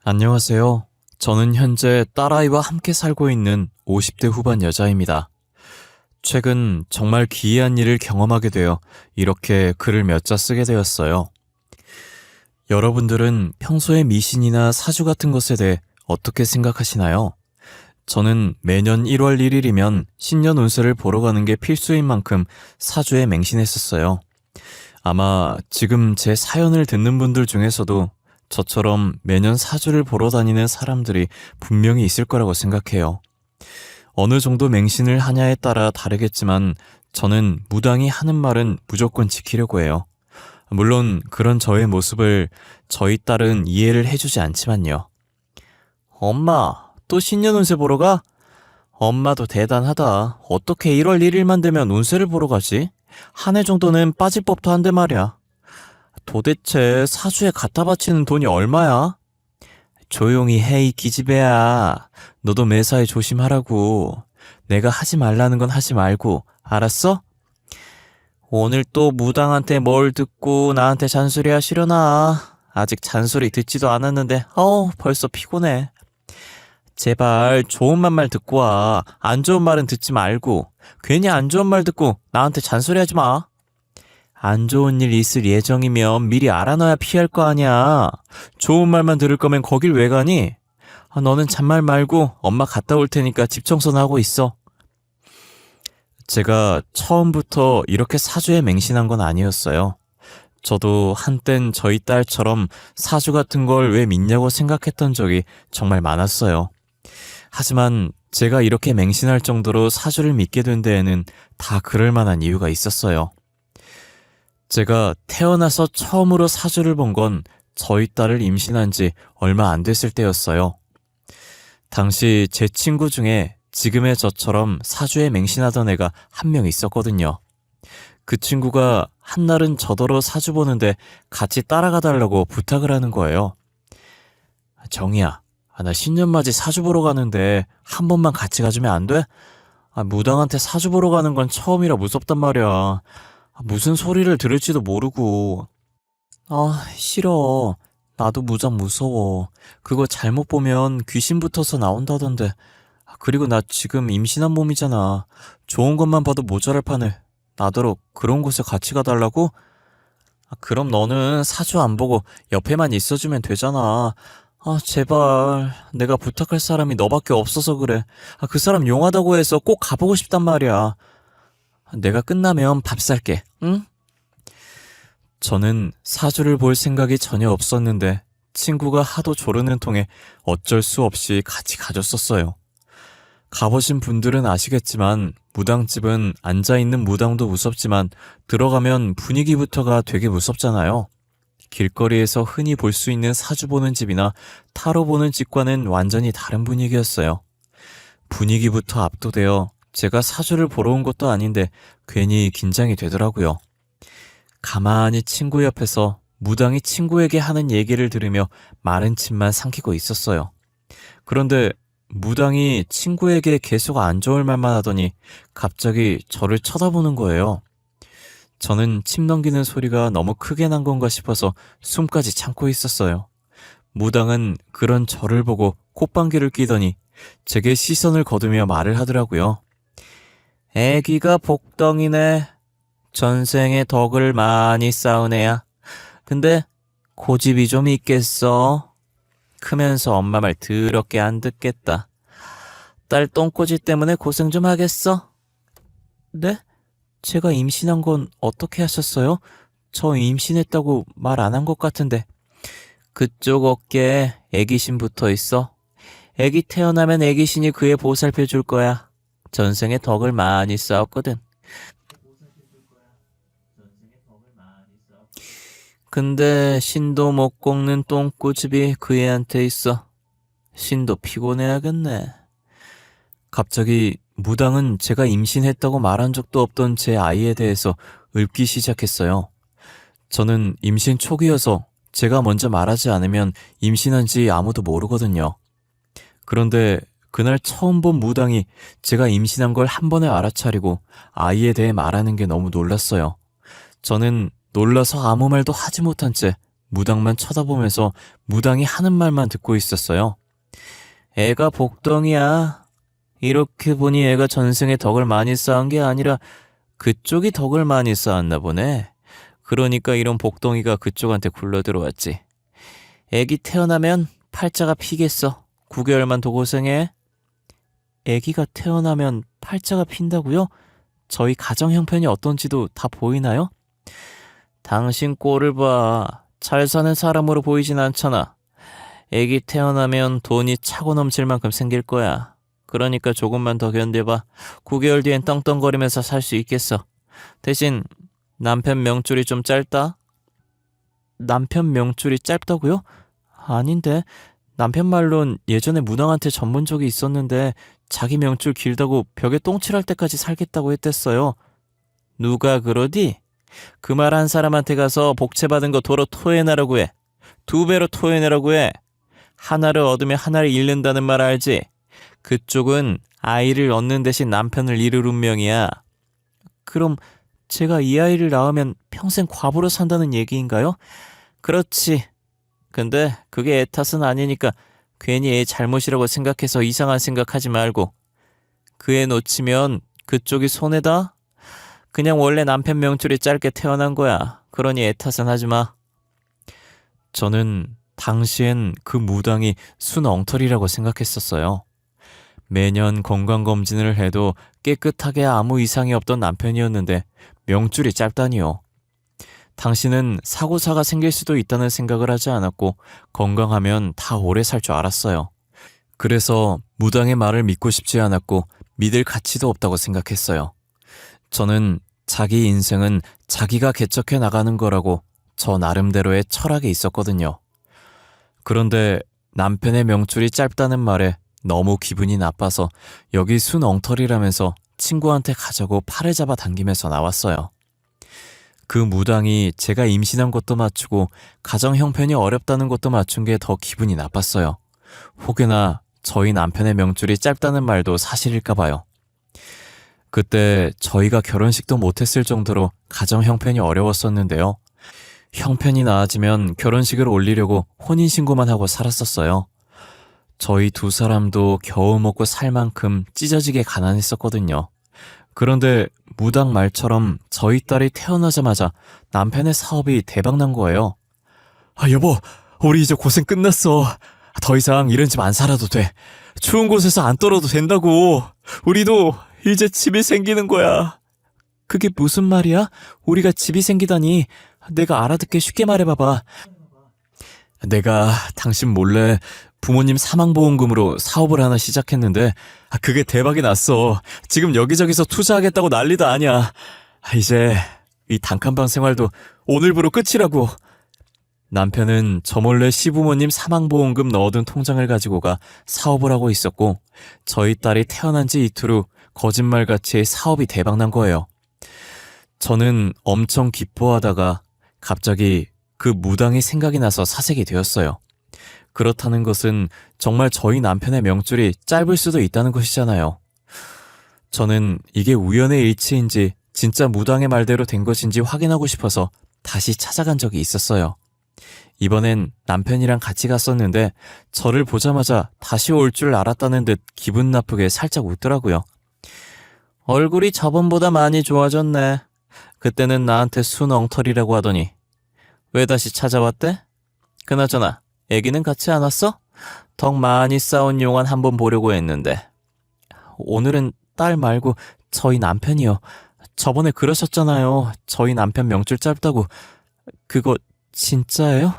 안녕하세요. 저는 현재 딸아이와 함께 살고 있는 50대 후반 여자입니다. 최근 정말 기이한 일을 경험하게 되어 이렇게 글을 몇 자 쓰게 되었어요. 여러분들은 평소에 미신이나 사주 같은 것에 대해 어떻게 생각하시나요? 저는 매년 1월 1일이면 신년 운세를 보러 가는 게 필수인 만큼 사주에 맹신했었어요. 아마 지금 제 사연을 듣는 분들 중에서도 저처럼 매년 사주를 보러 다니는 사람들이 분명히 있을 거라고 생각해요. 어느 정도 맹신을 하냐에 따라 다르겠지만 저는 무당이 하는 말은 무조건 지키려고 해요. 물론 그런 저의 모습을 저희 딸은 이해를 해주지 않지만요. 엄마, 또 신년 운세 보러 가? 엄마도 대단하다. 어떻게 1월 1일만 되면 운세를 보러 가지? 한 해 정도는 빠질 법도 한데 말이야. 도대체 사주에 갖다 바치는 돈이 얼마야? 조용히 해, 이 기집애야. 너도 매사에 조심하라고. 내가 하지 말라는 건 하지 말고, 알았어? 오늘 또 무당한테 뭘 듣고 나한테 잔소리 하시려나? 아직 잔소리 듣지도 않았는데, 벌써 피곤해. 제발 좋은 말만 듣고 와. 안 좋은 말은 듣지 말고. 괜히 안 좋은 말 듣고 나한테 잔소리 하지 마. 안 좋은 일 있을 예정이면 미리 알아놔야 피할 거 아니야. 좋은 말만 들을 거면 거길 왜 가니? 너는 잔말 말고 엄마 갔다 올 테니까 집 청소나 하고 있어. 제가 처음부터 이렇게 사주에 맹신한 건 아니었어요. 저도 한땐 저희 딸처럼 사주 같은 걸 왜 믿냐고 생각했던 적이 정말 많았어요. 하지만 제가 이렇게 맹신할 정도로 사주를 믿게 된 데에는 다 그럴 만한 이유가 있었어요. 제가 태어나서 처음으로 사주를 본 건 저희 딸을 임신한 지 얼마 안 됐을 때였어요. 당시 제 친구 중에 지금의 저처럼 사주에 맹신하던 애가 한 명 있었거든요. 그 친구가 한날은 저더러 사주 보는데 같이 따라가 달라고 부탁을 하는 거예요. 정이야, 나 신년맞이 사주 보러 가는데 한 번만 같이 가주면 안 돼? 무당한테 사주 보러 가는 건 처음이라 무섭단 말이야. 무슨 소리를 들을지도 모르고. 싫어. 나도 무당 무서워. 그거 잘못 보면 귀신 붙어서 나온다던데. 그리고 나 지금 임신한 몸이잖아. 좋은 것만 봐도 모자랄 판에 나더러 그런 곳에 같이 가달라고? 그럼 너는 사주 안 보고 옆에만 있어주면 되잖아. 제발. 내가 부탁할 사람이 너밖에 없어서 그래. 그 사람 용하다고 해서 꼭 가보고 싶단 말이야. 내가 끝나면 밥 살게, 응? 저는 사주를 볼 생각이 전혀 없었는데 친구가 하도 조르는 통에 어쩔 수 없이 같이 가줬었어요. 가보신 분들은 아시겠지만 무당집은 앉아있는 무당도 무섭지만 들어가면 분위기부터가 되게 무섭잖아요. 길거리에서 흔히 볼 수 있는 사주 보는 집이나 타로 보는 집과는 완전히 다른 분위기였어요. 분위기부터 압도되어 제가 사주를 보러 온 것도 아닌데 괜히 긴장이 되더라고요. 가만히 친구 옆에서 무당이 친구에게 하는 얘기를 들으며 마른 침만 삼키고 있었어요. 그런데 무당이 친구에게 계속 안 좋을 말만 하더니 갑자기 저를 쳐다보는 거예요. 저는 침 넘기는 소리가 너무 크게 난 건가 싶어서 숨까지 참고 있었어요. 무당은 그런 저를 보고 콧방귀를 뀌더니 제게 시선을 거두며 말을 하더라고요. 애기가 복덩이네. 전생에 덕을 많이 쌓은 애야. 근데 고집이 좀 있겠어. 크면서 엄마 말 더럽게 안 듣겠다. 딸 똥꼬지 때문에 고생 좀 하겠어? 네? 제가 임신한 건 어떻게 하셨어요? 저 임신했다고 말 안 한 것 같은데. 그쪽 어깨에 애기신 붙어 있어. 애기 태어나면 애기신이 그애 보살펴 줄 거야. 전생에 덕을 많이 쌓았거든. 근데 신도 못 꺾는 똥꼬집이 그 애한테 있어. 신도 피곤해야겠네. 갑자기 무당은 제가 임신했다고 말한 적도 없던 제 아이에 대해서 읊기 시작했어요. 저는 임신 초기여서 제가 먼저 말하지 않으면 임신한지 아무도 모르거든요. 그런데 그날 처음 본 무당이 제가 임신한 걸 한 번에 알아차리고 아이에 대해 말하는 게 너무 놀랐어요. 저는 놀라서 아무 말도 하지 못한 채 무당만 쳐다보면서 무당이 하는 말만 듣고 있었어요. 애가 복덩이야. 이렇게 보니 애가 전생에 덕을 많이 쌓은 게 아니라 그쪽이 덕을 많이 쌓았나 보네. 그러니까 이런 복덩이가 그쪽한테 굴러 들어왔지. 애기 태어나면 팔자가 피겠어. 9개월만 더 고생해. 애기가 태어나면 팔자가 핀다고요? 저희 가정 형편이 어떤지도 다 보이나요? 당신 꼴을 봐. 잘 사는 사람으로 보이진 않잖아. 애기 태어나면 돈이 차고 넘칠 만큼 생길 거야. 그러니까 조금만 더 견뎌봐. 9개월 뒤엔 떵떵거리면서 살 수 있겠어. 대신 남편 명줄이 좀 짧다? 남편 명줄이 짧다고요? 아닌데. 남편 말론 예전에 무당한테 전문 적이 있었는데 자기 명줄 길다고 벽에 똥칠할 때까지 살겠다고 했댔어요. 누가 그러디? 그 말 한 사람한테 가서 복채받은 거 도로 토해내라고 해. 2배로 토해내라고 해. 하나를 얻으면 하나를 잃는다는 말 알지? 그쪽은 아이를 얻는 대신 남편을 잃을 운명이야. 그럼 제가 이 아이를 낳으면 평생 과부로 산다는 얘기인가요? 그렇지. 근데 그게 애 탓은 아니니까 괜히 애 잘못이라고 생각해서 이상한 생각하지 말고. 그 애 놓치면 그쪽이 손해다? 그냥 원래 남편 명줄이 짧게 태어난 거야. 그러니 애 탓은 하지 마. 저는 당시엔 그 무당이 순 엉터리라고 생각했었어요. 매년 건강검진을 해도 깨끗하게 아무 이상이 없던 남편이었는데 명줄이 짧다니요. 당신은 사고사가 생길 수도 있다는 생각을 하지 않았고 건강하면 다 오래 살 줄 알았어요. 그래서 무당의 말을 믿고 싶지 않았고 믿을 가치도 없다고 생각했어요. 저는 자기 인생은 자기가 개척해 나가는 거라고 저 나름대로의 철학이 있었거든요. 그런데 남편의 명줄이 짧다는 말에 너무 기분이 나빠서 여기 순 엉터리라면서 친구한테 가자고 팔을 잡아 당기면서 나왔어요. 그 무당이 제가 임신한 것도 맞추고 가정 형편이 어렵다는 것도 맞춘 게 더 기분이 나빴어요. 혹여나 저희 남편의 명줄이 짧다는 말도 사실일까 봐요. 그때 저희가 결혼식도 못했을 정도로 가정 형편이 어려웠었는데요. 형편이 나아지면 결혼식을 올리려고 혼인신고만 하고 살았었어요. 저희 2사람도 겨우 먹고 살 만큼 찢어지게 가난했었거든요. 그런데 무당 말처럼 저희 딸이 태어나자마자 남편의 사업이 대박난 거예요. 여보, 우리 이제 고생 끝났어. 더 이상 이런 집 안 살아도 돼. 추운 곳에서 안 떨어도 된다고. 우리도 이제 집이 생기는 거야. 그게 무슨 말이야? 우리가 집이 생기다니. 내가 알아듣게 쉽게 말해봐봐. 내가 당신 몰래 부모님 사망보험금으로 사업을 하나 시작했는데 그게 대박이 났어. 지금 여기저기서 투자하겠다고 난리도 아니야. 이제 이 단칸방 생활도 오늘부로 끝이라고. 남편은 저 몰래 시부모님 사망보험금 넣어둔 통장을 가지고 가 사업을 하고 있었고 저희 딸이 태어난 지 이틀 후 거짓말같이 사업이 대박난 거예요. 저는 엄청 기뻐하다가 갑자기 그 무당이 생각이 나서 사색이 되었어요. 그렇다는 것은 정말 저희 남편의 명줄이 짧을 수도 있다는 것이잖아요. 저는 이게 우연의 일치인지 진짜 무당의 말대로 된 것인지 확인하고 싶어서 다시 찾아간 적이 있었어요. 이번엔 남편이랑 같이 갔었는데 저를 보자마자 다시 올 줄 알았다는 듯 기분 나쁘게 살짝 웃더라고요. 얼굴이 저번보다 많이 좋아졌네. 그때는 나한테 순 엉터리라고 하더니 왜 다시 찾아왔대? 그나저나 애기는 같이 안 왔어? 덕 많이 쌓은 용안 한번 보려고 했는데. 오늘은 딸 말고 저희 남편이요. 저번에 그러셨잖아요. 저희 남편 명줄 짧다고. 그거 진짜예요?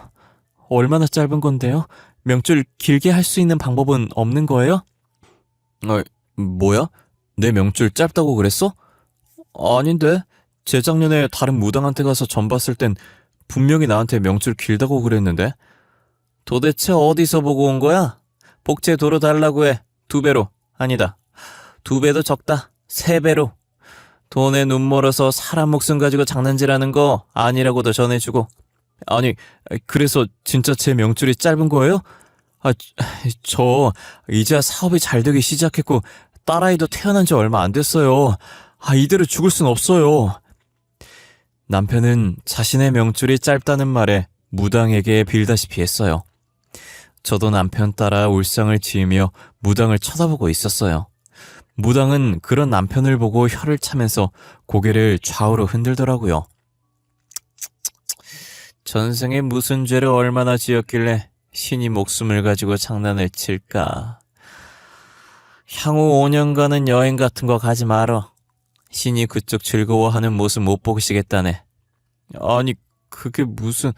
얼마나 짧은 건데요? 명줄 길게 할 수 있는 방법은 없는 거예요? 뭐야? 내 명줄 짧다고 그랬어? 아닌데. 재작년에 다른 무당한테 가서 점 봤을 땐 분명히 나한테 명줄 길다고 그랬는데. 도대체 어디서 보고 온 거야? 복채 도로 달라고 해. 2배로. 아니다. 2배도 적다. 3배로. 돈에 눈 멀어서 사람 목숨 가지고 장난질하는 거 아니라고도 전해주고. 아니, 그래서 진짜 제 명줄이 짧은 거예요? 저 이제야 사업이 잘 되기 시작했고 딸아이도 태어난 지 얼마 안 됐어요. 이대로 죽을 순 없어요. 남편은 자신의 명줄이 짧다는 말에 무당에게 빌다시피 했어요. 저도 남편 따라 울상을 지으며 무당을 쳐다보고 있었어요. 무당은 그런 남편을 보고 혀를 차면서 고개를 좌우로 흔들더라고요. 전생에 무슨 죄를 얼마나 지었길래 신이 목숨을 가지고 장난을 칠까. 향후 5년간은 여행 같은 거 가지 말어. 신이 그쪽 즐거워하는 모습 못 보시겠다네. 아니, 그게 무슨...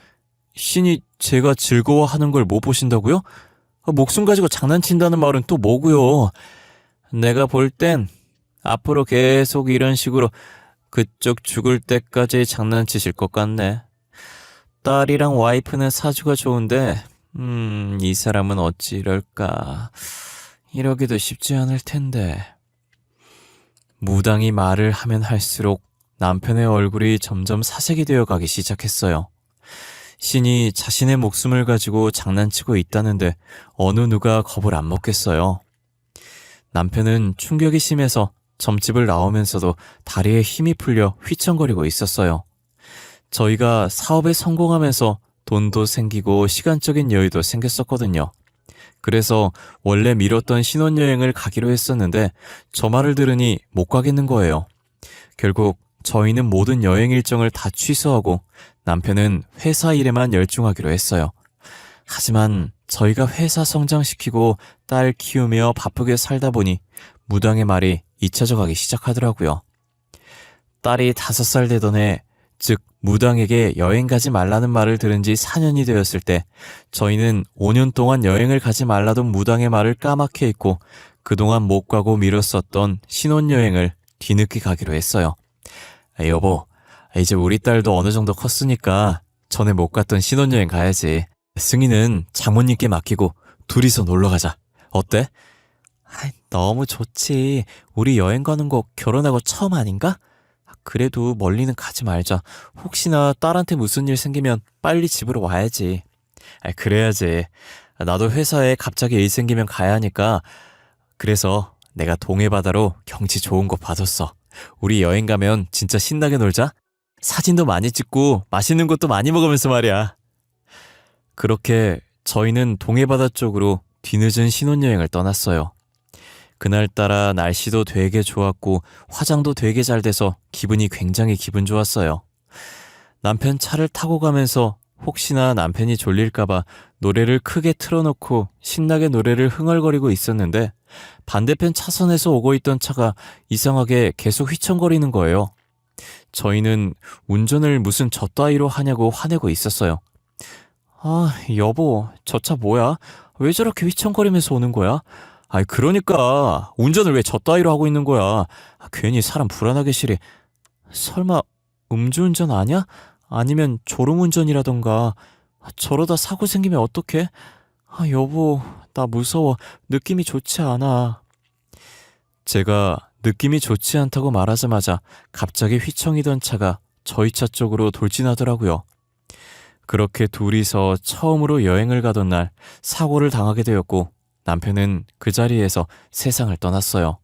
신이 제가 즐거워하는 걸 못 보신다고요? 목숨 가지고 장난친다는 말은 또 뭐고요? 내가 볼 땐 앞으로 계속 이런 식으로 그쪽 죽을 때까지 장난치실 것 같네. 딸이랑 와이프는 사주가 좋은데 이 사람은 어찌 이럴까. 이러기도 쉽지 않을 텐데. 무당이 말을 하면 할수록 남편의 얼굴이 점점 사색이 되어 가기 시작했어요. 신이 자신의 목숨을 가지고 장난치고 있다는데 어느 누가 겁을 안 먹겠어요. 남편은 충격이 심해서 점집을 나오면서도 다리에 힘이 풀려 휘청거리고 있었어요. 저희가 사업에 성공하면서 돈도 생기고 시간적인 여유도 생겼었거든요. 그래서 원래 미뤘던 신혼여행을 가기로 했었는데 저 말을 들으니 못 가겠는 거예요. 결국 저희는 모든 여행 일정을 다 취소하고 남편은 회사 일에만 열중하기로 했어요. 하지만 저희가 회사 성장시키고 딸 키우며 바쁘게 살다 보니 무당의 말이 잊혀져 가기 시작하더라고요. 딸이 5살 되던 해, 즉 무당에게 여행 가지 말라는 말을 들은 지 4년이 되었을 때 저희는 5년 동안 여행을 가지 말라던 무당의 말을 까맣게 잊고 그동안 못 가고 미뤘었던 신혼여행을 뒤늦게 가기로 했어요. 여보, 이제 우리 딸도 어느 정도 컸으니까 전에 못 갔던 신혼여행 가야지. 승희는 장모님께 맡기고 둘이서 놀러 가자. 어때? 너무 좋지. 우리 여행 가는 거 결혼하고 처음 아닌가? 그래도 멀리는 가지 말자. 혹시나 딸한테 무슨 일 생기면 빨리 집으로 와야지. 그래야지. 나도 회사에 갑자기 일 생기면 가야 하니까. 그래서 내가 동해바다로 경치 좋은 곳 봐뒀어. 우리 여행 가면 진짜 신나게 놀자. 사진도 많이 찍고 맛있는 것도 많이 먹으면서 말이야. 그렇게 저희는 동해바다 쪽으로 뒤늦은 신혼여행을 떠났어요. 그날따라 날씨도 되게 좋았고 화장도 되게 잘 돼서 기분이 굉장히 기분 좋았어요. 남편 차를 타고 가면서 혹시나 남편이 졸릴까봐 노래를 크게 틀어놓고 신나게 노래를 흥얼거리고 있었는데 반대편 차선에서 오고 있던 차가 이상하게 계속 휘청거리는 거예요. 저희는 운전을 무슨 저 따위로 하냐고 화내고 있었어요. 여보, 저 차 뭐야? 왜 저렇게 휘청거리면서 오는 거야? 그러니까 운전을 왜 저 따위로 하고 있는 거야? 괜히 사람 불안하게 시리. 설마 음주운전 아냐? 아니면 졸음운전이라던가. 저러다 사고 생기면 어떡해? 여보, 나 무서워. 느낌이 좋지 않아. 제가 느낌이 좋지 않다고 말하자마자 갑자기 휘청이던 차가 저희 차 쪽으로 돌진하더라고요. 그렇게 둘이서 처음으로 여행을 가던 날 사고를 당하게 되었고 남편은 그 자리에서 세상을 떠났어요.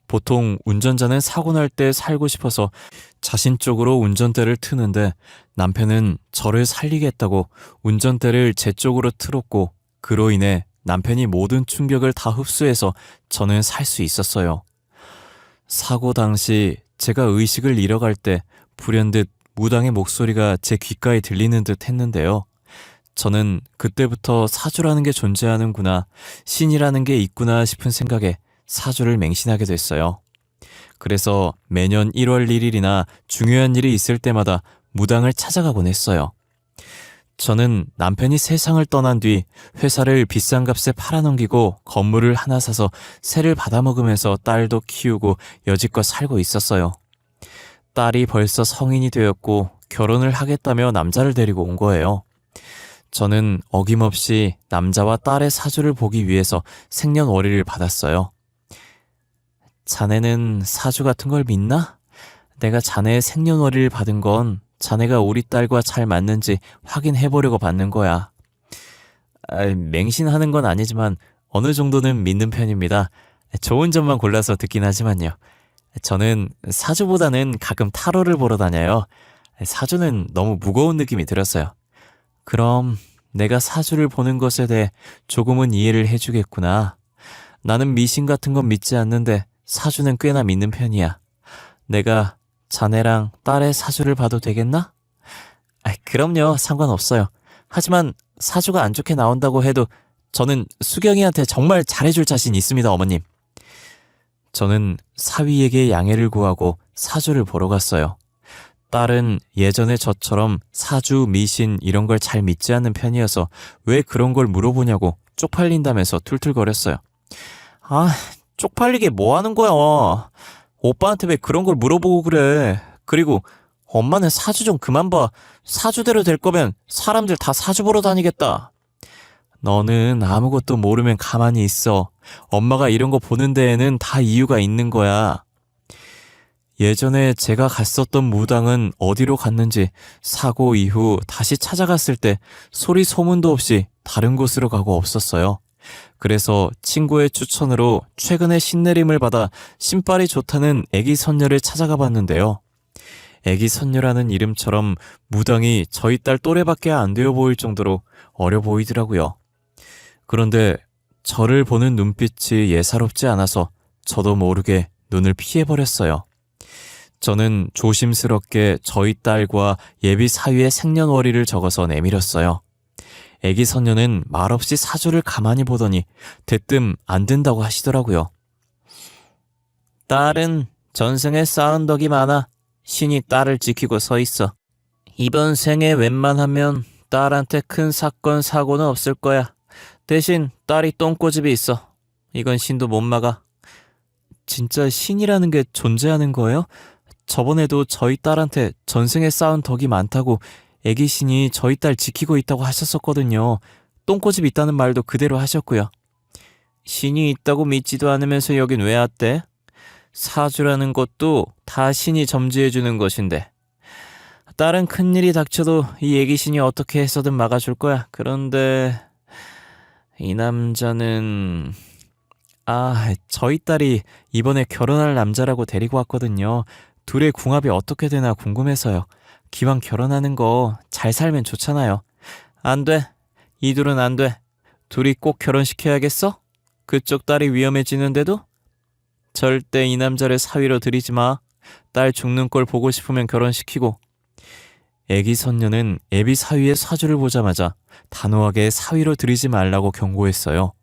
보통 운전자는 사고 날 때 살고 싶어서 자신 쪽으로 운전대를 트는데 남편은 저를 살리겠다고 운전대를 제 쪽으로 틀었고 그로 인해 남편이 모든 충격을 다 흡수해서 저는 살 수 있었어요. 사고 당시 제가 의식을 잃어갈 때 불현듯 무당의 목소리가 제 귓가에 들리는 듯 했는데요. 저는 그때부터 사주라는 게 존재하는구나, 신이라는 게 있구나 싶은 생각에 사주를 맹신하게 됐어요. 그래서 매년 1월 1일이나 중요한 일이 있을 때마다 무당을 찾아가곤 했어요. 저는 남편이 세상을 떠난 뒤 회사를 비싼 값에 팔아넘기고 건물을 하나 사서 세를 받아먹으면서 딸도 키우고 여지껏 살고 있었어요. 딸이 벌써 성인이 되었고 결혼을 하겠다며 남자를 데리고 온 거예요. 저는 어김없이 남자와 딸의 사주를 보기 위해서 생년월일을 받았어요. 자네는 사주 같은 걸 믿나? 내가 자네의 생년월일을 받은 건 자네가 우리 딸과 잘 맞는지 확인해보려고 받는 거야. 맹신하는 건 아니지만 어느 정도는 믿는 편입니다. 좋은 점만 골라서 듣긴 하지만요. 저는 사주보다는 가끔 타로를 보러 다녀요. 사주는 너무 무거운 느낌이 들었어요. 그럼 내가 사주를 보는 것에 대해 조금은 이해를 해주겠구나. 나는 미신 같은 건 믿지 않는데 사주는 꽤나 믿는 편이야. 내가 자네랑 딸의 사주를 봐도 되겠나? 그럼요. 상관없어요. 하지만 사주가 안 좋게 나온다고 해도 저는 수경이한테 정말 잘해줄 자신 있습니다, 어머님. 저는 사위에게 양해를 구하고 사주를 보러 갔어요. 딸은 예전에 저처럼 사주, 미신 이런 걸 잘 믿지 않는 편이어서 왜 그런 걸 물어보냐고 쪽팔린다면서 툴툴거렸어요. 쪽팔리게 뭐 하는 거야? 오빠한테 왜 그런 걸 물어보고 그래? 그리고 엄마는 사주 좀 그만 봐. 사주대로 될 거면 사람들 다 사주 보러 다니겠다. 너는 아무것도 모르면 가만히 있어. 엄마가 이런 거 보는 데에는 다 이유가 있는 거야. 예전에 제가 갔었던 무당은 어디로 갔는지 사고 이후 다시 찾아갔을 때 소리 소문도 없이 다른 곳으로 가고 없었어요. 그래서 친구의 추천으로 최근에 신내림을 받아 신발이 좋다는 애기 선녀를 찾아가 봤는데요. 애기 선녀라는 이름처럼 무당이 저희 딸 또래밖에 안 되어 보일 정도로 어려 보이더라고요. 그런데 저를 보는 눈빛이 예사롭지 않아서 저도 모르게 눈을 피해버렸어요. 저는 조심스럽게 저희 딸과 예비 사위의 생년월일을 적어서 내밀었어요. 애기 선녀는 말없이 사주를 가만히 보더니 대뜸 안 된다고 하시더라고요. 딸은 전생에 쌓은 덕이 많아 신이 딸을 지키고 서 있어. 이번 생에 웬만하면 딸한테 큰 사건 사고는 없을 거야. 대신 딸이 똥꼬집이 있어. 이건 신도 못 막아. 진짜 신이라는 게 존재하는 거예요? 저번에도 저희 딸한테 전생에 쌓은 덕이 많다고 애기 신이 저희 딸 지키고 있다고 하셨었거든요. 똥꼬집 있다는 말도 그대로 하셨고요. 신이 있다고 믿지도 않으면서 여긴 왜 왔대? 사주라는 것도 다 신이 점지해주는 것인데. 딸은 큰일이 닥쳐도 이 애기 신이 어떻게 해서든 막아줄 거야. 그런데 이 남자는... 저희 딸이 이번에 결혼할 남자라고 데리고 왔거든요. 둘의 궁합이 어떻게 되나 궁금해서요. 기왕 결혼하는 거 잘 살면 좋잖아요. 안 돼. 이 둘은 안 돼. 둘이 꼭 결혼시켜야겠어? 그쪽 딸이 위험해지는데도? 절대 이 남자를 사위로 들이지 마. 딸 죽는 꼴 보고 싶으면 결혼시키고. 애기 선녀는 애비 사위의 사주를 보자마자 단호하게 사위로 들이지 말라고 경고했어요.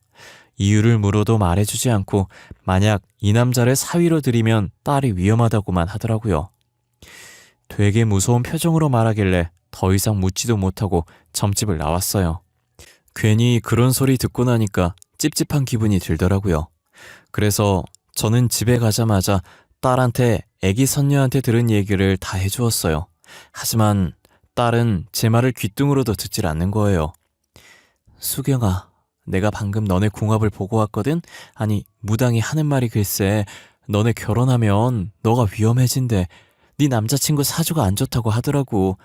이유를 물어도 말해주지 않고 만약 이 남자를 사위로 들이면 딸이 위험하다고만 하더라고요. 되게 무서운 표정으로 말하길래 더 이상 묻지도 못하고 점집을 나왔어요. 괜히 그런 소리 듣고 나니까 찝찝한 기분이 들더라고요. 그래서 저는 집에 가자마자 딸한테 애기 선녀한테 들은 얘기를 다 해주었어요. 하지만 딸은 제 말을 귓등으로도 듣질 않는 거예요. 수경아, 내가 방금 너네 궁합을 보고 왔거든? 아니, 무당이 하는 말이 글쎄 너네 결혼하면 너가 위험해진대. 네 남자친구 사주가 안 좋다고 하더라고.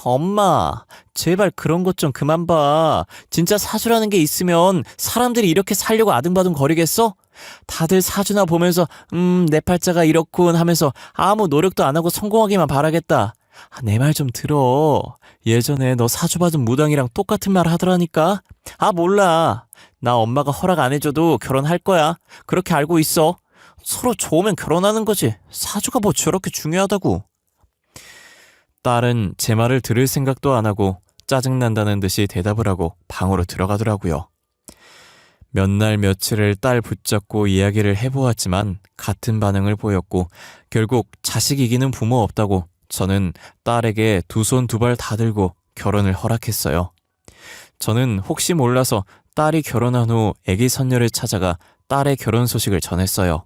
엄마, 제발 그런 것 좀 그만 봐. 진짜 사주라는 게 있으면 사람들이 이렇게 살려고 아등바등 거리겠어? 다들 사주나 보면서 내 팔자가 이렇군 하면서 아무 노력도 안 하고 성공하기만 바라겠다. 내 말 좀 들어. 예전에 너 사주 받은 무당이랑 똑같은 말 하더라니까. 몰라. 나 엄마가 허락 안 해줘도 결혼할 거야. 그렇게 알고 있어. 서로 좋으면 결혼하는 거지. 사주가 뭐 저렇게 중요하다고. 딸은 제 말을 들을 생각도 안 하고 짜증난다는 듯이 대답을 하고 방으로 들어가더라고요. 몇 날 며칠을 딸 붙잡고 이야기를 해보았지만 같은 반응을 보였고 결국 자식 이기는 부모 없다고 저는 딸에게 두 손 두 발 다 들고 결혼을 허락했어요. 저는 혹시 몰라서 딸이 결혼한 후 애기 선녀를 찾아가 딸의 결혼 소식을 전했어요.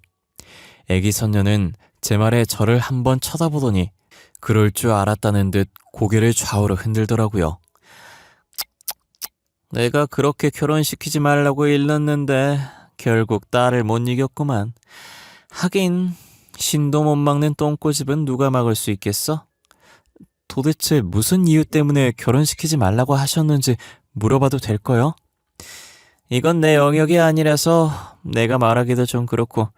애기 선녀는 제 말에 저를 한번 쳐다보더니 그럴 줄 알았다는 듯 고개를 좌우로 흔들더라고요. 내가 그렇게 결혼시키지 말라고 일렀는데 결국 딸을 못 이겼구만. 하긴 신도 못 막는 똥꼬집은 누가 막을 수 있겠어? 도대체 무슨 이유 때문에 결혼시키지 말라고 하셨는지 물어봐도 될까요? 이건 내 영역이 아니라서 내가 말하기도 좀 그렇고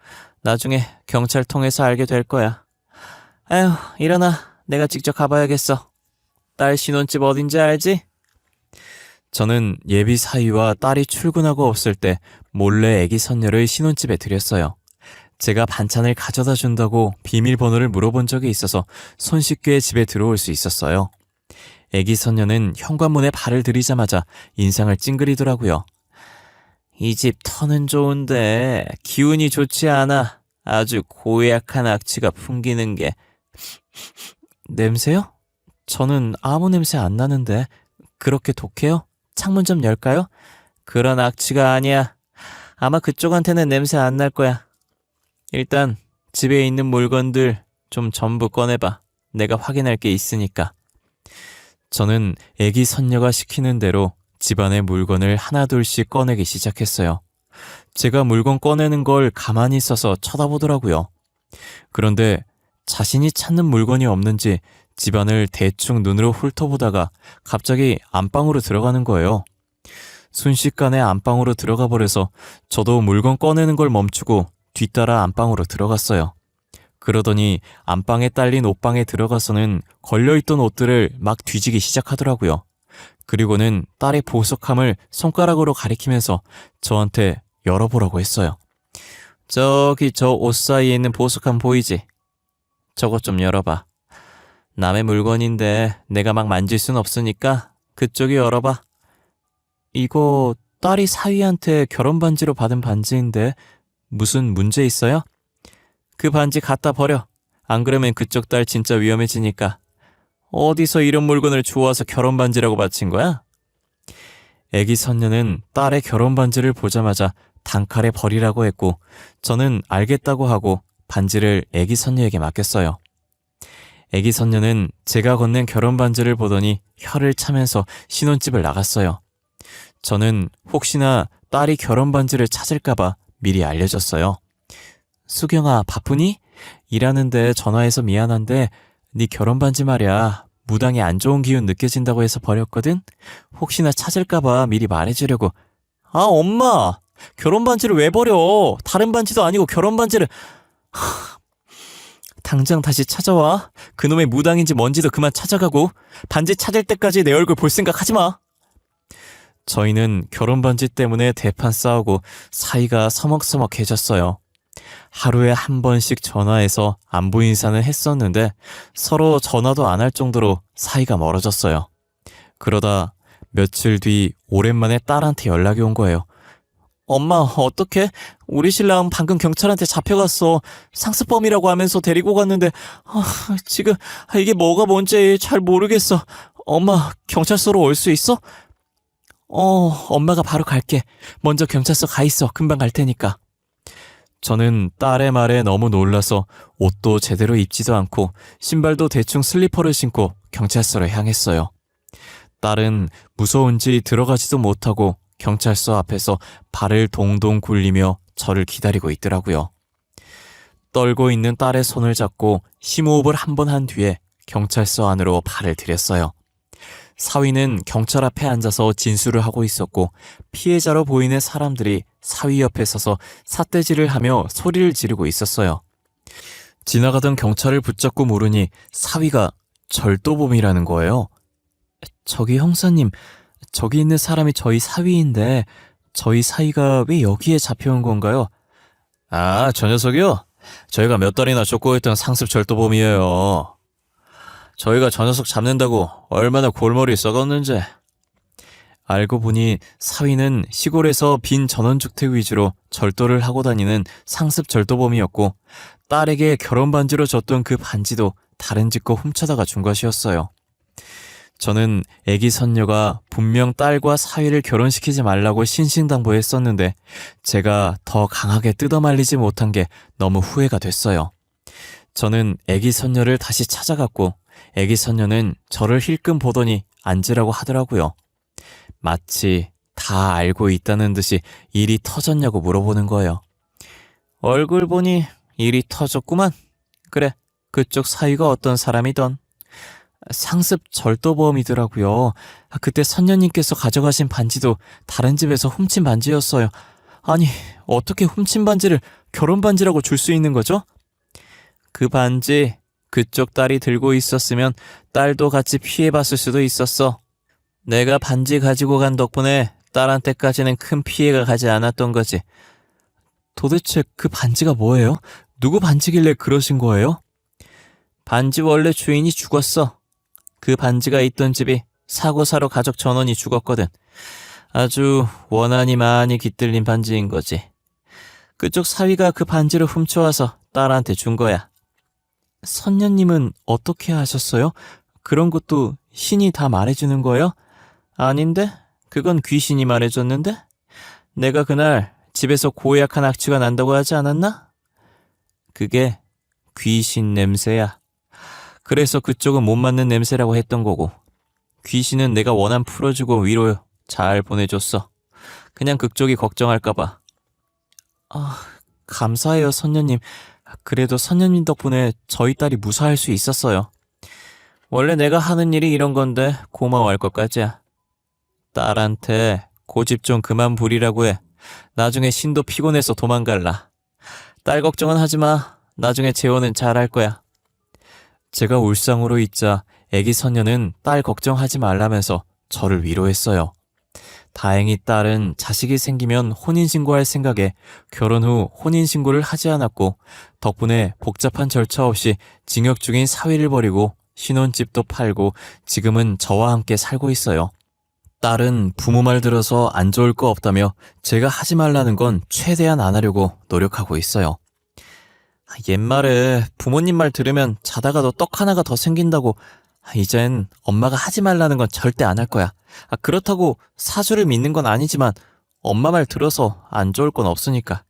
나중에 경찰 통해서 알게 될 거야. 일어나. 내가 직접 가봐야겠어. 딸 신혼집 어딘지 알지? 저는 예비 사위와 딸이 출근하고 없을 때 몰래 애기 선녀를 신혼집에 들였어요. 제가 반찬을 가져다 준다고 비밀번호를 물어본 적이 있어서 손쉽게 집에 들어올 수 있었어요. 애기 선녀는 현관문에 발을 들이자마자 인상을 찡그리더라고요. 이 집 터는 좋은데 기운이 좋지 않아. 아주 고약한 악취가 풍기는 게. 냄새요? 저는 아무 냄새 안 나는데. 그렇게 독해요? 창문 좀 열까요? 그런 악취가 아니야. 아마 그쪽한테는 냄새 안 날 거야. 일단 집에 있는 물건들 좀 전부 꺼내봐. 내가 확인할 게 있으니까. 저는 애기 선녀가 시키는 대로 집안의 물건을 하나둘씩 꺼내기 시작했어요. 제가 물건 꺼내는 걸 가만히 있어서 쳐다보더라고요. 그런데 자신이 찾는 물건이 없는지 집안을 대충 눈으로 훑어보다가 갑자기 안방으로 들어가는 거예요. 순식간에 안방으로 들어가 버려서 저도 물건 꺼내는 걸 멈추고 뒤따라 안방으로 들어갔어요. 그러더니 안방에 딸린 옷방에 들어가서는 걸려있던 옷들을 막 뒤지기 시작하더라고요. 그리고는 딸의 보석함을 손가락으로 가리키면서 저한테 열어보라고 했어요. 저기 저 옷 사이에 있는 보석함 보이지? 저것 좀 열어봐. 남의 물건인데 내가 막 만질 순 없으니까 그쪽이 열어봐. 이거 딸이 사위한테 결혼 반지로 받은 반지인데 무슨 문제 있어요? 그 반지 갖다 버려. 안 그러면 그쪽 딸 진짜 위험해지니까. 어디서 이런 물건을 주워와서 결혼 반지라고 바친 거야? 애기 선녀는 딸의 결혼 반지를 보자마자 단칼에 버리라고 했고 저는 알겠다고 하고 반지를 애기 선녀에게 맡겼어요. 애기 선녀는 제가 건넨 결혼 반지를 보더니 혀를 차면서 신혼집을 나갔어요. 저는 혹시나 딸이 결혼 반지를 찾을까봐 미리 알려줬어요. 수경아, 바쁘니? 일하는데 전화해서 미안한데 네 결혼 반지 말이야. 무당에 안 좋은 기운 느껴진다고 해서 버렸거든? 혹시나 찾을까봐 미리 말해주려고. 아, 엄마! 결혼 반지를 왜 버려? 다른 반지도 아니고 결혼 반지를... 당장 다시 찾아와. 그놈의 무당인지 뭔지도 그만 찾아가고 반지 찾을 때까지 내 얼굴 볼 생각 하지 마. 저희는 결혼 반지 때문에 대판 싸우고 사이가 서먹서먹해졌어요. 하루에 한 번씩 전화해서 안부 인사는 했었는데 서로 전화도 안 할 정도로 사이가 멀어졌어요. 그러다 며칠 뒤 오랜만에 딸한테 연락이 온 거예요. 엄마, 어떡해? 우리 신랑 방금 경찰한테 잡혀갔어. 상습범이라고 하면서 데리고 갔는데 지금 이게 뭐가 뭔지 잘 모르겠어. 엄마, 경찰서로 올 수 있어? 엄마가 바로 갈게. 먼저 경찰서 가 있어. 금방 갈 테니까. 저는 딸의 말에 너무 놀라서 옷도 제대로 입지도 않고 신발도 대충 슬리퍼를 신고 경찰서로 향했어요. 딸은 무서운지 들어가지도 못하고 경찰서 앞에서 발을 동동 굴리며 저를 기다리고 있더라고요. 떨고 있는 딸의 손을 잡고 심호흡을 한 번 한 뒤에 경찰서 안으로 발을 들였어요. 사위는 경찰 앞에 앉아서 진술을 하고 있었고 피해자로 보이는 사람들이 사위 옆에 서서 삿대질을 하며 소리를 지르고 있었어요. 지나가던 경찰을 붙잡고 물으니 사위가 절도범이라는 거예요. 저기 형사님, 저기 있는 사람이 저희 사위인데 저희 사위가 왜 여기에 잡혀온 건가요? 아, 저 녀석이요? 저희가 몇 달이나 쫓고 있던 상습 절도범이에요. 저희가 저 녀석 잡는다고 얼마나 골머리 썩었는지. 알고 보니 사위는 시골에서 빈 전원주택 위주로 절도를 하고 다니는 상습 절도범이었고 딸에게 결혼 반지로 줬던 그 반지도 다른 집 거 훔쳐다가 준 것이었어요. 저는 애기 선녀가 분명 딸과 사위를 결혼시키지 말라고 신신당부했었는데 제가 더 강하게 뜯어말리지 못한 게 너무 후회가 됐어요. 저는 애기 선녀를 다시 찾아갔고 애기 선녀는 저를 힐끔 보더니 앉으라고 하더라고요. 마치 다 알고 있다는 듯이 일이 터졌냐고 물어보는 거예요. 얼굴 보니 일이 터졌구만. 그래, 그쪽 사위가 어떤 사람이던. 상습 절도범이더라고요. 그때 선녀님께서 가져가신 반지도 다른 집에서 훔친 반지였어요. 아니, 어떻게 훔친 반지를 결혼 반지라고 줄 수 있는 거죠? 그 반지 그쪽 딸이 들고 있었으면 딸도 같이 피해봤을 수도 있었어. 내가 반지 가지고 간 덕분에 딸한테까지는 큰 피해가 가지 않았던 거지. 도대체 그 반지가 뭐예요? 누구 반지길래 그러신 거예요? 반지 원래 주인이 죽었어. 그 반지가 있던 집이 사고 사러 가족 전원이 죽었거든. 아주 원한이 많이 깃들린 반지인 거지. 그쪽 사위가 그 반지를 훔쳐와서 딸한테 준 거야. 선녀님은 어떻게 하셨어요? 그런 것도 신이 다 말해주는 거예요? 아닌데? 그건 귀신이 말해줬는데? 내가 그날 집에서 고약한 악취가 난다고 하지 않았나? 그게 귀신 냄새야. 그래서 그쪽은 못 맞는 냄새라고 했던 거고, 귀신은 내가 원한 풀어주고 위로 잘 보내줬어. 그냥 그쪽이 걱정할까봐. 아, 감사해요, 선녀님. 그래도 선녀님 덕분에 저희 딸이 무사할 수 있었어요. 원래 내가 하는 일이 이런 건데 고마워할 것까지야. 딸한테 고집 좀 그만 부리라고 해. 나중에 신도 피곤해서 도망갈라. 딸 걱정은 하지 마. 나중에 재혼은 잘할 거야. 제가 울상으로 있자 애기 선녀는 딸 걱정하지 말라면서 저를 위로했어요. 다행히 딸은 자식이 생기면 혼인신고할 생각에 결혼 후 혼인신고를 하지 않았고, 덕분에 복잡한 절차 없이 징역 중인 사위를 버리고 신혼집도 팔고 지금은 저와 함께 살고 있어요. 딸은 부모 말 들어서 안 좋을 거 없다며 제가 하지 말라는 건 최대한 안 하려고 노력하고 있어요. 옛말에 부모님 말 들으면 자다가도 떡 하나가 더 생긴다고. 이젠 엄마가 하지 말라는 건 절대 안 할 거야. 그렇다고 사주를 믿는 건 아니지만 엄마 말 들어서 안 좋을 건 없으니까.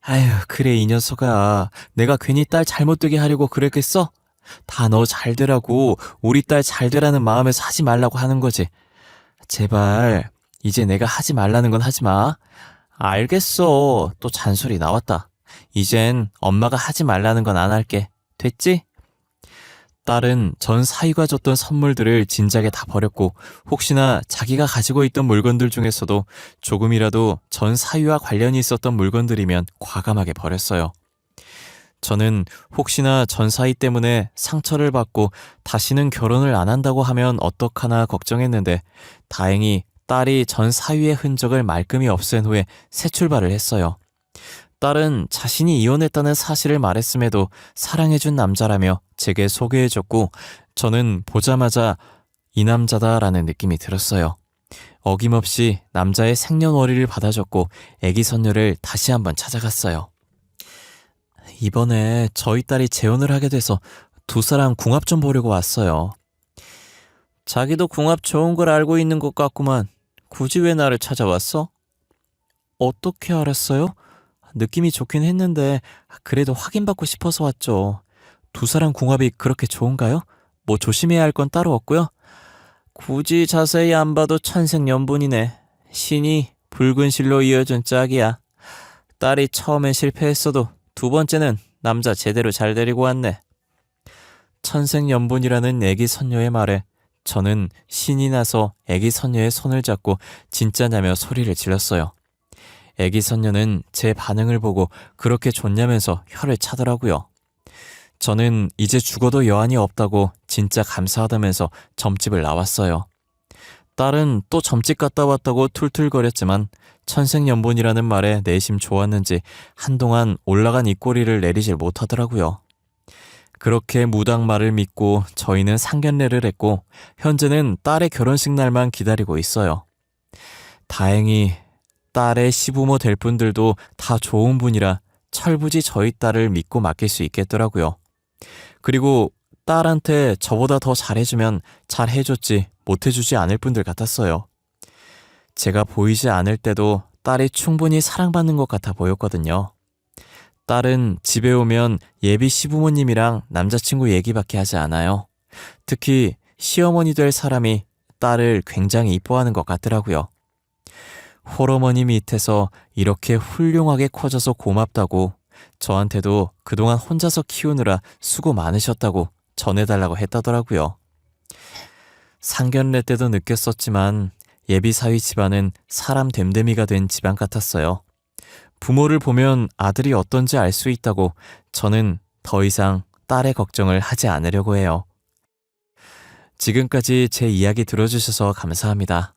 아휴, 그래 이 녀석아. 내가 괜히 딸 잘못되게 하려고 그랬겠어? 다 너 잘 되라고, 우리 딸 잘 되라는 마음에서 하지 말라고 하는 거지. 제발 이제 내가 하지 말라는 건 하지 마. 알겠어. 또 잔소리 나왔다. 이젠 엄마가 하지 말라는 건 안 할게. 됐지? 딸은 전 사위가 줬던 선물들을 진작에 다 버렸고, 혹시나 자기가 가지고 있던 물건들 중에서도 조금이라도 전 사위와 관련이 있었던 물건들이면 과감하게 버렸어요. 저는 혹시나 전 사위 때문에 상처를 받고 다시는 결혼을 안 한다고 하면 어떡하나 걱정했는데, 다행히 딸이 전 사위의 흔적을 말끔히 없앤 후에 새 출발을 했어요. 딸은 자신이 이혼했다는 사실을 말했음에도 사랑해준 남자라며 제게 소개해줬고, 저는 보자마자 이 남자다라는 느낌이 들었어요. 어김없이 남자의 생년월일을 받아줬고 애기 선녀를 다시 한번 찾아갔어요. 이번에 저희 딸이 재혼을 하게 돼서 두 사람 궁합 좀 보려고 왔어요. 자기도 궁합 좋은 걸 알고 있는 것 같구만. 굳이 왜 나를 찾아왔어? 어떻게 알았어요? 느낌이 좋긴 했는데 그래도 확인받고 싶어서 왔죠. 두 사람 궁합이 그렇게 좋은가요? 뭐 조심해야 할 건 따로 없고요. 굳이 자세히 안 봐도 천생연분이네. 신이 붉은 실로 이어준 짝이야. 딸이 처음엔 실패했어도 두 번째는 남자 제대로 잘 데리고 왔네. 천생연분이라는 애기 선녀의 말에 저는 신이 나서 애기 선녀의 손을 잡고 진짜냐며 소리를 질렀어요. 애기 선녀는 제 반응을 보고 그렇게 좋냐면서 혀를 차더라고요. 저는 이제 죽어도 여한이 없다고 진짜 감사하다면서 점집을 나왔어요. 딸은 또 점집 갔다 왔다고 툴툴거렸지만 천생연분이라는 말에 내심 좋았는지 한동안 올라간 입꼬리를 내리질 못하더라고요. 그렇게 무당 말을 믿고 저희는 상견례를 했고 현재는 딸의 결혼식 날만 기다리고 있어요. 다행히 딸의 시부모 될 분들도 다 좋은 분이라 철부지 저희 딸을 믿고 맡길 수 있겠더라고요. 그리고 딸한테 저보다 더 잘해주면 잘해줬지 못해주지 않을 분들 같았어요. 제가 보이지 않을 때도 딸이 충분히 사랑받는 것 같아 보였거든요. 딸은 집에 오면 예비 시부모님이랑 남자친구 얘기밖에 하지 않아요. 특히 시어머니 될 사람이 딸을 굉장히 이뻐하는 것 같더라고요. 홀어머니 밑에서 이렇게 훌륭하게 커져서 고맙다고, 저한테도 그동안 혼자서 키우느라 수고 많으셨다고 전해달라고 했다더라고요. 상견례 때도 느꼈었지만 예비사위 집안은 사람 됨됨이가 된 집안 같았어요. 부모를 보면 아들이 어떤지 알 수 있다고 저는 더 이상 딸의 걱정을 하지 않으려고 해요. 지금까지 제 이야기 들어주셔서 감사합니다.